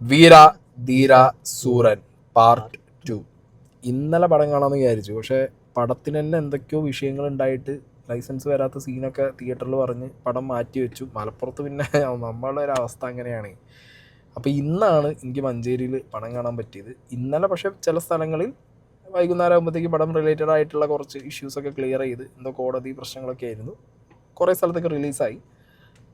വീര ധീര സൂരൻ പാർട്ട് 2. ഇന്നലെ പടം കാണാമെന്ന് വിചാരിച്ചു, പക്ഷേ പടത്തിന് തന്നെ എന്തൊക്കെയോ വിഷയങ്ങൾ ഉണ്ടായിട്ട് ലൈസൻസ് വരാത്ത സീനൊക്കെ തിയേറ്ററിൽ പറഞ്ഞ് പടം മാറ്റി വെച്ചു. മലപ്പുറത്ത് പിന്നെ നമ്മളുടെ ഒരു അവസ്ഥ അങ്ങനെയാണ്. അപ്പോൾ ഇന്നാണ് എനിക്ക് മഞ്ചേരിയിൽ പടം കാണാൻ പറ്റിയത്. ഇന്നലെ പക്ഷേ ചില സ്ഥലങ്ങളിൽ വൈകുന്നേരം ആകുമ്പോഴത്തേക്ക് പടം റിലേറ്റഡ് ആയിട്ടുള്ള കുറച്ച് ഇഷ്യൂസൊക്കെ ക്ലിയർ ചെയ്ത് എന്തോ കോടതി പ്രശ്നങ്ങളൊക്കെ ആയിരുന്നു. കുറേ സ്ഥലത്തൊക്കെ റിലീസായി.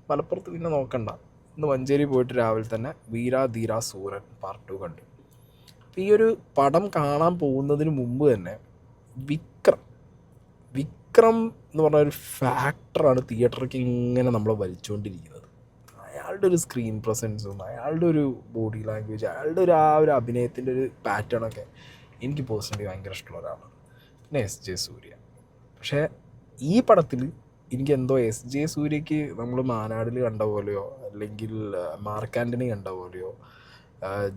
മലപ്പുറത്ത് പിന്നെ നോക്കണ്ട. ഇന്ന് മഞ്ചേരി പോയിട്ട് രാവിലെ തന്നെ വീര ധീര സൂരൻ പാർട്ട് 2 കണ്ടു. അപ്പോൾ ഈ ഒരു പടം കാണാൻ പോകുന്നതിന് മുമ്പ് തന്നെ വിക്രം എന്ന് പറഞ്ഞ ഒരു ഫാക്ടറാണ് തിയേറ്ററിലേക്ക് ഇങ്ങനെ നമ്മളെ വലിച്ചുകൊണ്ടിരിക്കുന്നത്. അയാളുടെ ഒരു സ്ക്രീൻ പ്രസൻസും അയാളുടെ ഒരു ബോഡി ലാംഗ്വേജ്, അയാളുടെ ഒരു അഭിനയത്തിൻ്റെ ഒരു പാറ്റേണൊക്കെ എനിക്ക് പേഴ്സണലി ഭയങ്കര ഇഷ്ടമുള്ള ഒരാളാണ്. പിന്നെ എസ് സൂര്യ. പക്ഷേ ഈ പടത്തിൽ എനിക്ക് എന്തോ എസ് സൂര്യക്ക് നമ്മൾ മാനാടിൽ കണ്ട പോലെയോ അല്ലെങ്കിൽ മാർക്ക് ആൻ്റണി കണ്ട പോലെയോ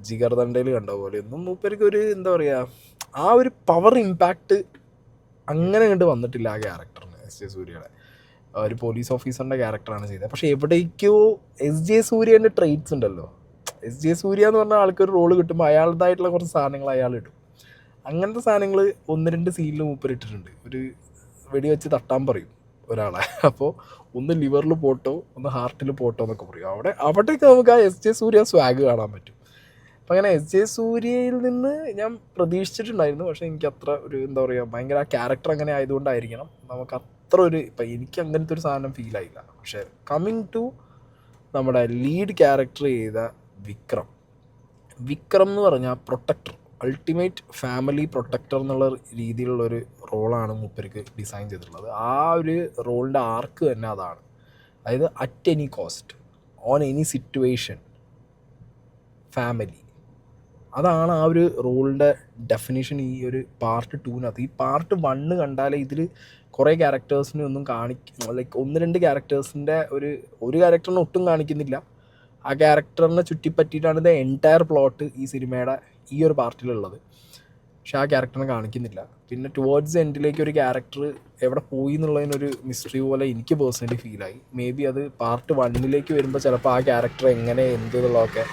ജിഗർദണ്ഡയിൽ കണ്ട പോലെയോ ഒന്നും മൂപ്പർക്ക് ഒരു എന്താ പറയുക, ആ ഒരു പവർ ഇമ്പാക്റ്റ് അങ്ങനെ കണ്ട് വന്നിട്ടില്ല ആ ക്യാരക്ടറിന്. സൂര്യയുടെ ഒരു പോലീസ് ഓഫീസറിൻ്റെ ക്യാരക്ടറാണ് ചെയ്തത്. പക്ഷേ എവിടേക്കോ സൂര്യൻ്റെ ട്രെയ്റ്റ്സ് ഉണ്ടല്ലോ. സൂര്യ എന്ന് പറഞ്ഞ ആൾക്കൊരു റോള് കിട്ടുമ്പോൾ അയാളുടേതായിട്ടുള്ള കുറച്ച് സാധനങ്ങൾ അയാൾ ഇടും. അങ്ങനത്തെ സാധനങ്ങൾ 1-2 സീനിൽ മൂപ്പരിട്ടിട്ടുണ്ട്. ഒരു വെടിവെച്ച് തട്ടാൻ പറയും ഒരാളെ, അപ്പോൾ ഒന്ന് ലിവറിൽ പോട്ടോ ഒന്ന് ഹാർട്ടിൽ പോട്ടോ എന്നൊക്കെ പറയും. അവിടേക്ക് നമുക്ക് ആ സൂര്യ സ്വാഗ് കാണാൻ പറ്റും. അപ്പം അങ്ങനെ സൂര്യയിൽ നിന്ന് ഞാൻ പ്രതീക്ഷിച്ചിട്ടുണ്ടായിരുന്നു. പക്ഷേ എനിക്ക് അത്ര ഒരു എന്താ പറയുക, ഭയങ്കര ആ ക്യാരക്ടർ അങ്ങനെ ആയതുകൊണ്ടായിരിക്കണം നമുക്ക് അത്ര ഒരു ഇപ്പം എനിക്ക് അങ്ങനത്തെ ഒരു സാധനം ഫീലായില്ല. പക്ഷേ കമ്മിങ് ടു നമ്മുടെ ലീഡ് ക്യാരക്ടർ ചെയ്ത വിക്രം എന്ന് പറഞ്ഞാൽ പ്രൊട്ടക്ടർ, അൾട്ടിമേറ്റ് ഫാമിലി പ്രൊട്ടക്ടർ എന്നുള്ള രീതിയിലുള്ളൊരു റോളാണ് മൂപ്പർക്ക് ഡിസൈൻ ചെയ്തിട്ടുള്ളത്. ആ ഒരു റോളിൻ്റെ ആർക്ക് തന്നെ അതാണ്. അതായത് at any cost, on any situation, family. അതാണ് ആ ഒരു റോളിൻ്റെ ഡെഫിനേഷൻ ഈ ഒരു പാർട്ട് 2-നകത്ത്. ഈ പാർട്ട് 1 കണ്ടാലേ ഇതിൽ കുറേ ക്യാരക്ടേഴ്സിനെ ഒന്നും ലൈക്ക് 1-2 ക്യാരക്ടേഴ്സിൻ്റെ ഒരു ക്യാരക്ടറിനെ ഒട്ടും കാണിക്കുന്നില്ല. ആ ക്യാരക്ടറിനെ ചുറ്റിപ്പറ്റിയിട്ടാണ് ഇത് എൻറ്റയർ പ്ലോട്ട് ഈ സിനിമയുടെ ഈ ഒരു പാർട്ടിലുള്ളത്. പക്ഷെ ആ ക്യാരക്ടറിനെ കാണിക്കുന്നില്ല. പിന്നെ ടുവേർഡ്സ് എൻഡിലേക്ക് ഒരു ക്യാരക്ടർ എവിടെ പോയി എന്നുള്ളതിനൊരു മിസ്റ്ററി പോലെ എനിക്ക് പേഴ്സണലി ഫീലായി. മേ ബി അത് പാർട്ട് 1 വരുമ്പോൾ ചിലപ്പോൾ ആ ക്യാരക്ടർ എങ്ങനെ എന്തെന്നുള്ളതൊക്കെ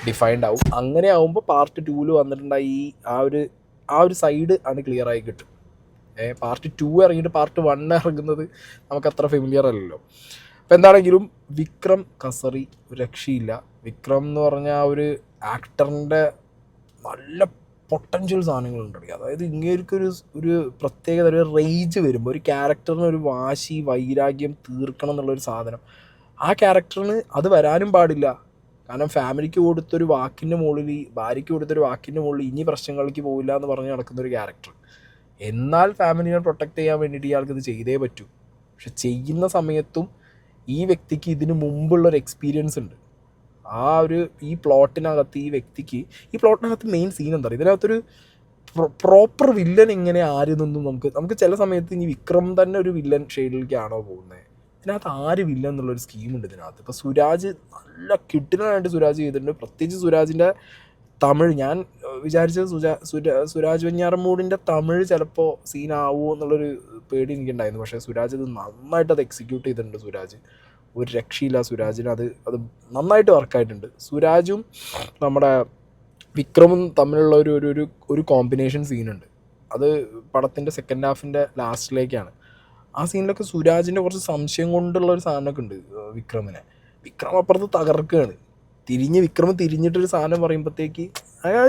ഡിഫൈൻഡ് ആവും. അങ്ങനെ ആവുമ്പോൾ പാർട്ട് 2 വന്നിട്ടുണ്ടായി ആ ഒരു സൈഡ് ആണ് ക്ലിയർ ആയി കിട്ടും. പാർട്ട് 2 ഇറങ്ങിയിട്ട് പാർട്ട് 1 ഇറങ്ങുന്നത് നമുക്കത്ര ഫെമിലിയർ അല്ലല്ലോ. അപ്പോൾ എന്താണെങ്കിലും വിക്രം കസറി ഒരു രക്ഷയില്ല. വിക്രം എന്ന് പറഞ്ഞാൽ ആ ഒരു ആക്ടറിൻ്റെ നല്ല പൊട്ടൻഷ്യൽ സാധനങ്ങളുണ്ട്. അതായത് ഒരു പ്രത്യേകത, ഒരു റേജ് വരുമ്പോൾ ഒരു ക്യാരക്ടറിന് ഒരു വാശി വൈരാഗ്യം തീർക്കണം എന്നുള്ളൊരു സാധനം ആ ക്യാരക്ടറിന് അത് വരാനും പാടില്ല. കാരണം ഫാമിലിക്ക് കൊടുത്തൊരു വാക്കിൻ്റെ മുകളിൽ, ഭാര്യയ്ക്ക് കൊടുത്തൊരു വാക്കിൻ്റെ മുകളിൽ ഇനി പ്രശ്നങ്ങളിലേക്ക് പോവില്ല എന്ന് പറഞ്ഞ് നടക്കുന്നൊരു ക്യാരക്ടർ. എന്നാൽ ഫാമിലിനെ പ്രൊട്ടക്റ്റ് ചെയ്യാൻ വേണ്ടിയിട്ട് ഇയാൾക്ക് ഇത് ചെയ്തേ പറ്റൂ. പക്ഷെ ചെയ്യുന്ന സമയത്തും ഈ വ്യക്തിക്ക് ഇതിനു മുമ്പുള്ളൊരു എക്സ്പീരിയൻസ് ഉണ്ട്. ഈ പ്ലോട്ടിനകത്ത് ഈ പ്ലോട്ടിനകത്ത് മെയിൻ സീൻ എന്താ പറയുക, ഇതിനകത്തൊരു പ്രോപ്പർ വില്ലൻ എങ്ങനെ ആരെന്നൊന്നും നമുക്ക് ചില സമയത്ത് ഇനി വിക്രം തന്നെ ഒരു വില്ലൻ ഷെയ്ഡിലേക്കാണോ പോകുന്നത്, ഇതിനകത്ത് ആര് വില്ലൻ എന്നുള്ളൊരു സ്കീമുണ്ട് ഇതിനകത്ത്. ഇപ്പോൾ സുരാജ് നല്ല കിട്ടിനായിട്ട് സുരാജ് ചെയ്തിട്ടുണ്ട്. പ്രത്യേകിച്ച് സുരാജിൻ്റെ തമിഴ്, ഞാൻ വിചാരിച്ചത് സുരാജ് വെഞ്ഞാറമൂടിൻ്റെ തമിഴ് ചിലപ്പോൾ സീനാവുമോ എന്നുള്ളൊരു പേടി എനിക്കുണ്ടായിരുന്നു. പക്ഷേ സുരാജ് ഇത് നന്നായിട്ട് അത് എക്സിക്യൂട്ട് ചെയ്തിട്ടുണ്ട്. സുരാജ് ഒരു രക്ഷയില്ല. സുരാജിന് അത് നന്നായിട്ട് വർക്കായിട്ടുണ്ട്. സുരാജും നമ്മുടെ വിക്രമും തമ്മിലുള്ള ഒരു കോമ്പിനേഷൻ സീനുണ്ട്. അത് പടത്തിൻ്റെ സെക്കൻഡ് ഹാഫിൻ്റെ ലാസ്റ്റിലേക്കാണ്. ആ സീനിലൊക്കെ സുരാജിൻ്റെ കുറച്ച് സംശയം കൊണ്ടുള്ള ഒരു സാധനമൊക്കെ ഉണ്ട് വിക്രം അപ്പുറത്ത് തകർക്കുകയാണ്. വിക്രം തിരിഞ്ഞിട്ടൊരു സാധനം പറയുമ്പോഴത്തേക്ക്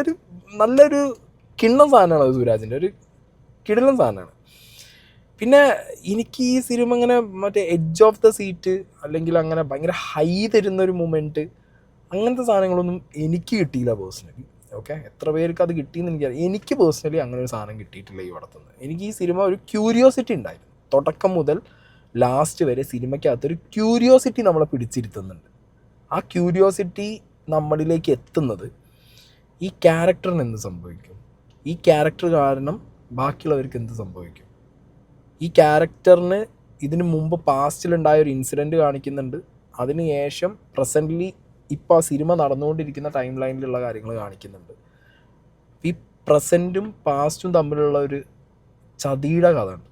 ഒരു നല്ലൊരു കിണ്ണം സാധനമാണ് അത്. സുരാജിൻ്റെ ഒരു കിടിലൻ സാധനമാണ്. പിന്നെ എനിക്ക് ഈ സിനിമ അങ്ങനെ മറ്റേ എഡ്ജ് ഓഫ് ദ സീറ്റ് അല്ലെങ്കിൽ അങ്ങനെ ഭയങ്കര ഹൈ തരുന്നൊരു മൊമെൻറ്റ്, അങ്ങനത്തെ സാധനങ്ങളൊന്നും എനിക്ക് കിട്ടിയില്ല പേഴ്സണലി. ഓക്കെ, എത്ര പേർക്ക് അത് കിട്ടിയെന്ന് എനിക്കറിയാം. എനിക്ക് പേഴ്സണലി അങ്ങനെ ഒരു സാധനം കിട്ടിയിട്ടില്ല ഈ പടത്തുനിന്ന്. എനിക്ക് ഈ സിനിമ ഒരു ക്യൂരിയോസിറ്റി ഉണ്ടായിരുന്നു. തുടക്കം മുതൽ ലാസ്റ്റ് വരെ സിനിമയ്ക്കകത്തൊരു ക്യൂരിയോസിറ്റി നമ്മളെ പിടിച്ചിരുത്തുന്നുണ്ട്. ആ ക്യൂരിയോസിറ്റി നമ്മളിലേക്ക് എത്തുന്നത് ഈ ക്യാരക്ടറിന് എന്ത് സംഭവിക്കും, ഈ ക്യാരക്ടർ കാരണം ബാക്കിയുള്ളവർക്ക് എന്ത് സംഭവിക്കും, ഈ ക്യാരക്ടറിന് ഇതിനു മുമ്പ് പാസ്റ്റിലുണ്ടായ ഒരു ഇൻസിഡൻറ്റ് കാണിക്കുന്നുണ്ട്. അതിന് ശേഷം പ്രസൻ്റ്ലി ഇപ്പോൾ ആ സിനിമ നടന്നുകൊണ്ടിരിക്കുന്ന ടൈം ലൈനിലുള്ള കാര്യങ്ങൾ കാണിക്കുന്നുണ്ട്. ഈ പ്രസൻറ്റും പാസ്റ്റും തമ്മിലുള്ള ഒരു ചതിയുടെ കഥ ഉണ്ട്.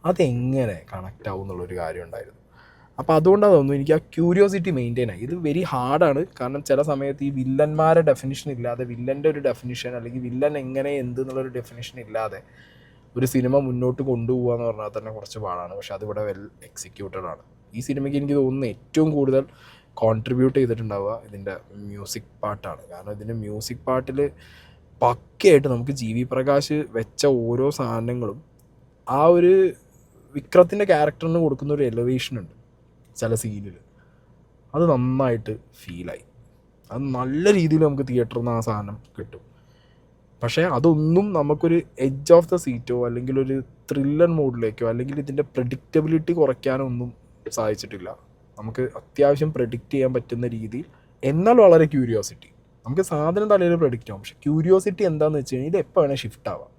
അതെങ്ങനെ കണക്റ്റ് ആവും എന്നുള്ളൊരു കാര്യം ഉണ്ടായിരുന്നു. അപ്പോൾ അതുകൊണ്ടാണ് തോന്നുന്നു എനിക്ക് ആ ക്യൂരിയോസിറ്റി മെയിൻറ്റെയിൻ ആയി. ഇത് വെരി ഹാർഡാണ്, കാരണം ചില സമയത്ത് ഈ വില്ലന്മാരെ ഡെഫിനിഷൻ ഇല്ലാതെ, വില്ലൻ്റെ ഒരു ഡെഫിനിഷൻ അല്ലെങ്കിൽ വില്ലൻ എങ്ങനെ എന്ത് എന്നുള്ളൊരു ഡെഫിനിഷൻ ഇല്ലാതെ ഒരു സിനിമ മുന്നോട്ട് കൊണ്ടുപോകുക എന്ന് പറഞ്ഞാൽ തന്നെ കുറച്ച് പാടാണ്. പക്ഷെ അതിവിടെ വെൽ എക്സിക്യൂട്ടഡ് ആണ്. ഈ സിനിമയ്ക്ക് എനിക്ക് തോന്നുന്നു ഏറ്റവും കൂടുതൽ കോൺട്രിബ്യൂട്ട് ചെയ്തിട്ടുണ്ടാവുക ഇതിൻ്റെ മ്യൂസിക് പാട്ടാണ്. കാരണം ഇതിൻ്റെ മ്യൂസിക് പാട്ടിൽ പക്കയായിട്ട് നമുക്ക് ജി വി പ്രകാശ് വെച്ച ഓരോ സാധനങ്ങളും ആ ഒരു വിക്രത്തിൻ്റെ ക്യാരക്ടറിന് കൊടുക്കുന്ന ഒരു എലവേഷൻ ഉണ്ട് ചില സീനിൽ, അത് നന്നായിട്ട് ഫീലായി. അത് നല്ല രീതിയിൽ നമുക്ക് തിയേറ്ററിൽ നിന്ന് ആ സാധനം കിട്ടും. പക്ഷേ അതൊന്നും നമുക്കൊരു എഡ്ജ് ഓഫ് ദ സീറ്റോ അല്ലെങ്കിൽ ഒരു ത്രില്ലർ മോഡിലേക്കോ അല്ലെങ്കിൽ ഇതിൻ്റെ പ്രെഡിക്റ്റബിലിറ്റി കുറയ്ക്കാനോ ഒന്നും സാധിച്ചിട്ടില്ല. നമുക്ക് അത്യാവശ്യം പ്രെഡിക്റ്റ് ചെയ്യാൻ പറ്റുന്ന രീതിയിൽ, എന്നാൽ വളരെ ക്യൂരിയോസിറ്റി. നമുക്ക് സാധനം തലയിൽ പ്രെഡിക്റ്റ് ആവും, പക്ഷേ ക്യൂരിയോസിറ്റി എന്താണെന്ന് വെച്ച് കഴിഞ്ഞാൽ ഇത് എപ്പോൾ വേണേൽ ഷിഫ്റ്റ് ആവാം.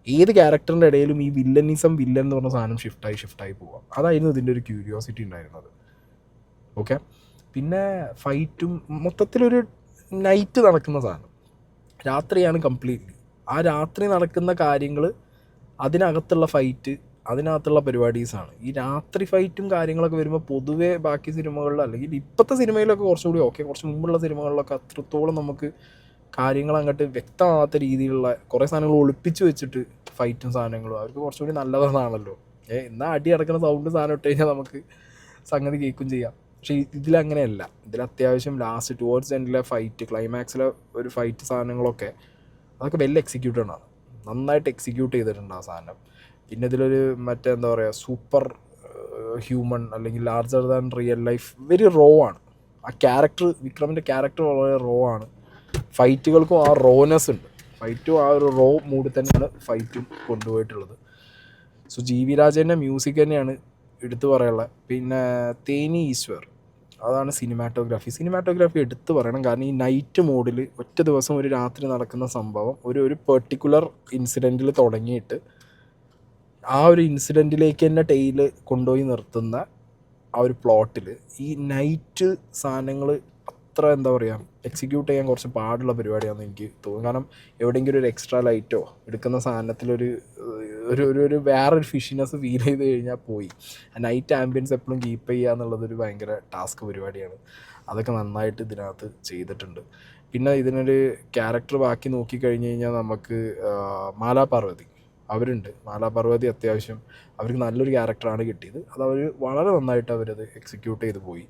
ഏത് ക്യാരക്ടറിൻ്റെ ഇടയിലും ഈ വില്ലൻ എന്ന് പറഞ്ഞ സാധനം ഷിഫ്റ്റായി പോവാം. അതായിരുന്നു ഇതിൻ്റെ ഒരു ക്യൂരിയോസിറ്റി ഉണ്ടായിരുന്നത്. ഓക്കെ, പിന്നെ ഫൈറ്റും മൊത്തത്തിലൊരു നൈറ്റ് നടക്കുന്ന സാധനം, രാത്രിയാണ് കംപ്ലീറ്റ്ലി. ആ രാത്രി നടക്കുന്ന കാര്യങ്ങൾ, അതിനകത്തുള്ള ഫൈറ്റ്, അതിനകത്തുള്ള പരിപാടീസാണ്. ഈ രാത്രി ഫൈറ്റും കാര്യങ്ങളൊക്കെ വരുമ്പോൾ പൊതുവേ ബാക്കി സിനിമകളിൽ അല്ലെങ്കിൽ ഇപ്പോഴത്തെ സിനിമയിലൊക്കെ കുറച്ചുകൂടി ഓക്കെ, കുറച്ച് മുമ്പുള്ള സിനിമകളിലൊക്കെ അത്രത്തോളം നമുക്ക് കാര്യങ്ങൾ അങ്ങോട്ട് വ്യക്തമാകാത്ത രീതിയിലുള്ള കുറേ സാധനങ്ങൾ ഒളിപ്പിച്ച് വെച്ചിട്ട് ഫൈറ്റും സാധനങ്ങളും അവർക്ക് കുറച്ചുകൂടി നല്ലതാണല്ലോ. എന്നാൽ അടി അടക്കുന്ന സൗണ്ട് സാധനം ഇട്ട് കഴിഞ്ഞാൽ നമുക്ക് സംഗതി കേൾക്കും ചെയ്യാം. പക്ഷേ ഇതിലങ്ങനെയല്ല. ഇതിൽ അത്യാവശ്യം ലാസ്റ്റ് ടുവേർഡ്സ് എൻഡിലെ ഫൈറ്റ്, ക്ലൈമാക്സിലെ ഒരു ഫൈറ്റ് സാധനങ്ങളൊക്കെ അതൊക്കെ വെൽ എക്സിക്യൂട്ടഡ് ആണ്, നന്നായിട്ട് എക്സിക്യൂട്ട് ചെയ്തിട്ടുണ്ട് ആ സാധനം. പിന്നെ ഇതിലൊരു എന്താ പറയുക, സൂപ്പർ ഹ്യൂമൺ അല്ലെങ്കിൽ larger than real life, very raw ആണ് ആ ക്യാരക്ടർ. വിക്രമിൻ്റെ ക്യാരക്ടർ വളരെ റോ ആണ്. ഫൈറ്റുകൾക്കും ആ റോനെസ് ഉണ്ട്. ഫൈറ്റും ആ ഒരു റോ മൂഡിൽ തന്നെയാണ് ഫൈറ്റും കൊണ്ടുപോയിട്ടുള്ളത്. സോ ജി വി രാജേൻ്റെ മ്യൂസിക് തന്നെയാണ് എടുത്തു പറയാനുള്ളത്. പിന്നെ തേനി ഈശ്വർ, അതാണ് സിനിമാറ്റോഗ്രാഫി എടുത്തു പറയണം. കാരണം ഈ നൈറ്റ് മോഡിൽ ഒറ്റ ദിവസം ഒരു രാത്രി നടക്കുന്ന സംഭവം ഒരു പെർട്ടിക്കുലർ ഇൻസിഡൻറ്റിൽ തുടങ്ങിയിട്ട് ആ ഒരു ഇൻസിഡൻറ്റിലേക്ക് തന്നെ ടെയില് കൊണ്ടുപോയി നിർത്തുന്ന ആ ഒരു പ്ലോട്ടിൽ ഈ നൈറ്റ് സാധനങ്ങൾ അത്ര എന്താ പറയുക, എക്സിക്യൂട്ട് ചെയ്യാൻ കുറച്ച് പാടുള്ള പരിപാടിയാണെന്ന് എനിക്ക് തോന്നുന്നു. കാരണം എവിടെയെങ്കിലും ഒരു എക്സ്ട്രാ ലൈറ്റോ എടുക്കുന്ന സാധനത്തിലൊരു ഒരു വേറൊരു ഫിഷിനെസ് ഫീൽ ചെയ്ത് കഴിഞ്ഞാൽ പോയി. നൈറ്റ് ആംബിയൻസ് എപ്പോഴും കീപ്പ് ചെയ്യുക എന്നുള്ളതൊരു ഭയങ്കര ടാസ്ക് പരിപാടിയാണ്. അതൊക്കെ നന്നായിട്ട് ഇതിനകത്ത് ചെയ്തിട്ടുണ്ട്. പിന്നെ ഇതിനൊരു ക്യാരക്ടർ ബാക്കി നോക്കിക്കഴിഞ്ഞ് കഴിഞ്ഞാൽ നമുക്ക് മാലാപാർവതി അവരുണ്ട്. മാലാപാർവതി അത്യാവശ്യം അവർക്ക് നല്ലൊരു ക്യാരക്ടറാണ് കിട്ടിയത്. അത് അവർ വളരെ നന്നായിട്ട് അവരത് എക്സിക്യൂട്ട് ചെയ്ത് പോയി.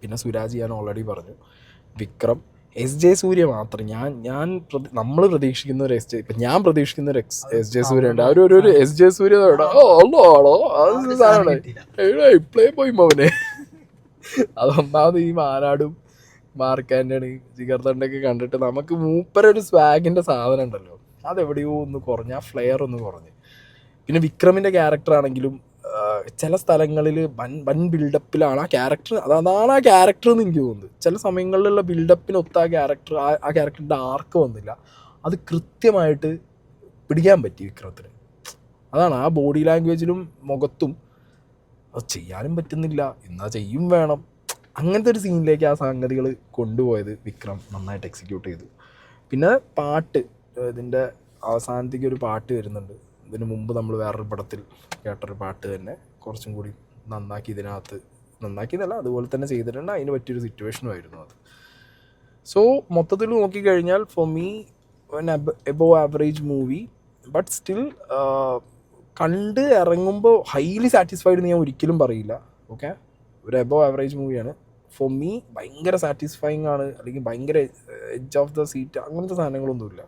പിന്നെ സുരാജ് ഞാൻ ഓൾറെഡി പറഞ്ഞു. വിക്രം, എസ് ജെ സൂര്യ മാത്രം നമ്മൾ പ്രതീക്ഷിക്കുന്ന ഒരു ഇപ്പം ഞാൻ പ്രതീക്ഷിക്കുന്ന ഒരു എസ് ജെ സൂര്യ ഉണ്ട്. ഒരു എസ് ജെ സൂര്യ ഇപ്പളേ പോയി മോനെ. അതൊന്നാമത് ഈ മാനാടും മാർക്ക് ആൻ്റണി ജിഗർദണ്ടൊക്കെ കണ്ടിട്ട് നമുക്ക് മൂപ്പരൊരു സ്വാഗിൻ്റെ സാധനം ഉണ്ടല്ലോ, അതെവിടെയോ ഒന്ന് കുറഞ്ഞ്, ആ ഫ്ലെയർ ഒന്ന് കുറഞ്ഞ്. പിന്നെ വിക്രമിൻ്റെ ക്യാരക്ടർ ആണെങ്കിലും ചില സ്ഥലങ്ങളിൽ വൻ ബിൽഡപ്പിലാണ് ആ ക്യാരക്ടർ. അതാണ് ആ ക്യാരക്ടർ എന്ന് എനിക്ക് തോന്നുന്നത്. ചില സമയങ്ങളിലുള്ള ബിൽഡപ്പിനൊത്ത ആ ക്യാരക്ടറിൻ്റെ ആർക്ക് വന്നില്ല. അത് കൃത്യമായിട്ട് പിടിക്കാൻ പറ്റി വിക്രത്തിന്. അതാണ് ആ ബോഡി ലാംഗ്വേജിലും മുഖത്തും അത് ചെയ്യാനും പറ്റുന്നില്ല, എന്നാൽ ചെയ്യും വേണം. അങ്ങനത്തെ ഒരു സീനിലേക്ക് ആ സംഗതികൾ കൊണ്ടുപോയത് വിക്രം നന്നായിട്ട് എക്സിക്യൂട്ട് ചെയ്തു. പിന്നെ പാട്ട്, ഇതിൻ്റെ അവസാനത്തേക്ക് ഒരു പാട്ട് വരുന്നുണ്ട്. ഇതിന് മുമ്പ് നമ്മൾ വേറൊരു പടത്തിൽ കേട്ടൊരു പാട്ട് തന്നെ കുറച്ചും കൂടി നന്നാക്കിയതല്ല അതുപോലെ തന്നെ ചെയ്തിട്ടുണ്ട്. അതിന് പറ്റിയൊരു സിറ്റുവേഷനുമായിരുന്നു അത്. സോ മൊത്തത്തിൽ നോക്കിക്കഴിഞ്ഞാൽ for me above average movie, but still കണ്ട് ഇറങ്ങുമ്പോൾ ഹൈലി സാറ്റിസ്ഫൈഡ് എന്ന് ഞാൻ ഒരിക്കലും പറയില്ല. ഓക്കെ, ഒരു എബോവ് ആവറേജ് മൂവിയാണ് ഫോർ മീ. ഭയങ്കര സാറ്റിസ്ഫൈങ് ആണ് അല്ലെങ്കിൽ ഭയങ്കര എഡ്ജ് ഓഫ് ദ സീറ്റ് അങ്ങനത്തെ സാധനങ്ങളൊന്നുമില്ല.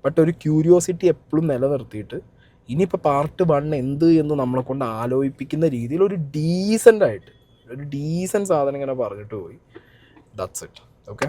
ബട്ട് ഒരു ക്യൂരിയോസിറ്റി എപ്പോഴും നിലനിർത്തിയിട്ട് ഇനിയിപ്പോൾ പാർട്ട് 1 എന്ത് എന്ന് നമ്മളെ കൊണ്ട് ആലോചിപ്പിക്കുന്ന രീതിയിൽ ഒരു ഡീസൻ്റ് സാധനം ഇങ്ങനെ പറഞ്ഞിട്ട് പോയി. That's it. ഓക്കെ.